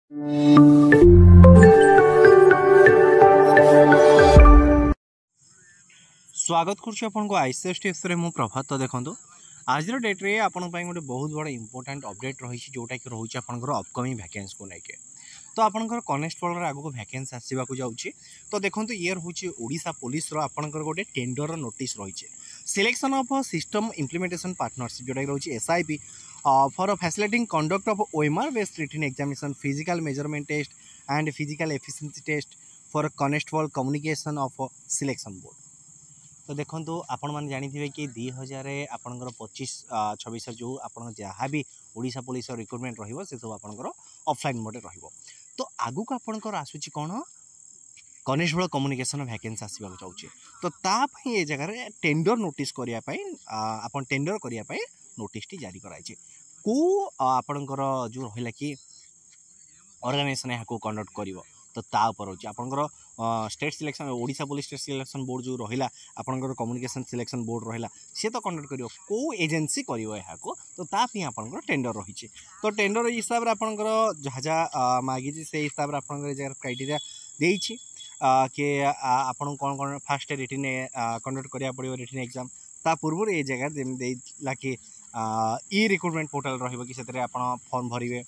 स्वागत करुँ ICS tips मु प्रभात। तो देखो आज डेट रे आपण गोटे बहुत बड़ा इंपोर्टेंट अपडेट रही जोटा कि रोचे आपंकर अपकमिंग वैकेंसी को लेके। तो आपंकर कनेस्टेबल आगक वैकेंसी आसवाक जाऊँगी। तो देखो ये रोचे ओडिशा पुलिस आपंकर गोटे टेंडर नोटिस रही selection of system implementation partnership जोटा रोचे SIP for facilitating conduct of OMR based written examination physical measurement test and physical efficiency test for constable communication of selection board. तो देखो आपण मैंने जानी कि 2025-26 जो आप जहाँ भी ओडिशा पुलिस रिक्रुटमेंट रही सब आपंकर ऑफलाइन मोड रही। तो आगक आपंकर आसूची कौन कनेस्टेबल कम्युनिकेशन वैकेंसी आसवाक चाहिए। तो ताप ये जगह टेंडर नोटिस करने आप टेंडर करने नोटिस टी जारी कराई को आपंकर जो रहा कि ऑर्गेनाइजेशन यहाँ को कंडक्ट कर तो तापर होची आपनकर state selection Odisha police state selection board जो रहिला आपनकर कम्युनिकेशन सिलेक्शन बोर्ड रहिला से तो कंडक्ट करियो को एजेंसी करियो यहाँ को। तो ताप ही आपनकर टेंडर रही। तो टेंडर हिसाब रे आपनकर जहाँ जहाँ मागी से हिसाब रे आपनकर जगह क्राइटेरिया देइछि कि आपन कौन कौन फास्ट रिटन कंडक्ट करिया पड़ियो रिटन एग्जाम ता पूर्व ये जगह देला कि ई रिक्रुटमेंट पोर्टल रहिबो कि सेतरे आपन फॉर्म भरिवे।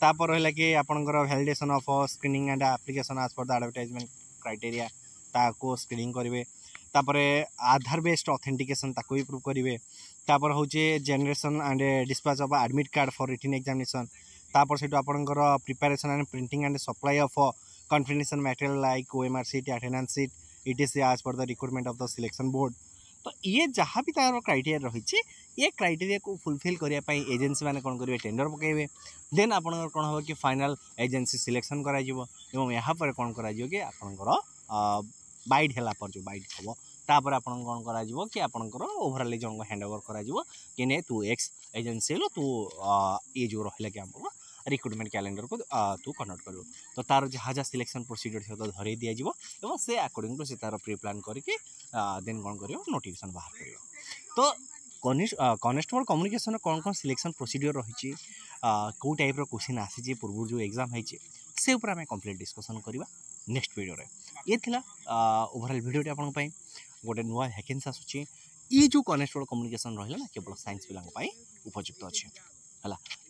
तापर रहा कि आपंकर validation of screening and application as per the advertisement criteria ताको स्क्रीनिंग करेंगे। तापर आधार बेस्ड ऑथेंटिकेशन ताको भी प्रूव करेंगे। तापर हूँ generation and dispatch of admit card for written examination. तापर से आपंकर preparation and printing and supply of confidential material like OMR sheet attendance sheet ETC as per the recruitment of the selection board. तो ये जहाँ भी तार criteria रही ये क्राइटेरिया को फुलफिल करने एजेंसी मैंने कौन करेंगे टेंडर पकेबे। देन आप कौन हम कि फाइनल एजेंसी सिलेक्शन कर यहाँ पर कौन कर आपंकर बाइट है जो बाइट हम तापर आप कौन कर कि आपंकर ओभरअल जन हैंड ओवर कर ने तू एक्स एजेंसी लो तू ये जो रहा कि आम रिक्रुटमेंट कैलेंडर को तू कंडक्ट कर। तो तार जहाँ जहाँ सिलेक्शन प्रोसीजर थी तो धरई दिज्व से अकॉर्डिंग टू से तार प्री प्लान करके देन कौन कर नोटिफिकेशन बाहर कर। तो कनेस्टेबल कम्युनिकेशन कौन कौन सिलेक्शन प्रोसीजर रही कौ टाइप क्वेश्चन आसी पूर्व जो एग्जाम होती से ऊपर आम कंप्लीट डिस्कसन करवा नेक्स्ट वीडियो रे। ये थिला ओवरऑल वीडियो आपन गोटे नुआ वैकेंसी आसूची ये जो कनेस्टेबल कम्युनिकेशन रहा ना केवल साइंस पिला उपयुक्त अच्छे है।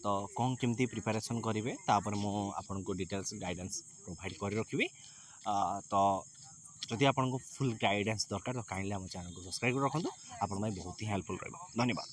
तो कौन केमती प्रिपरेशन करेंगे तापर मुझे डिटेल्स गाइडेंस प्रोवाइड कर रखी। तो जदि आपको फुल गाइडेंस दरकार तो काइंडली आम चैनल को सब्सक्राइब कर रखुद। आप बहुत ही हेल्पफुल रहा। धन्यवाद।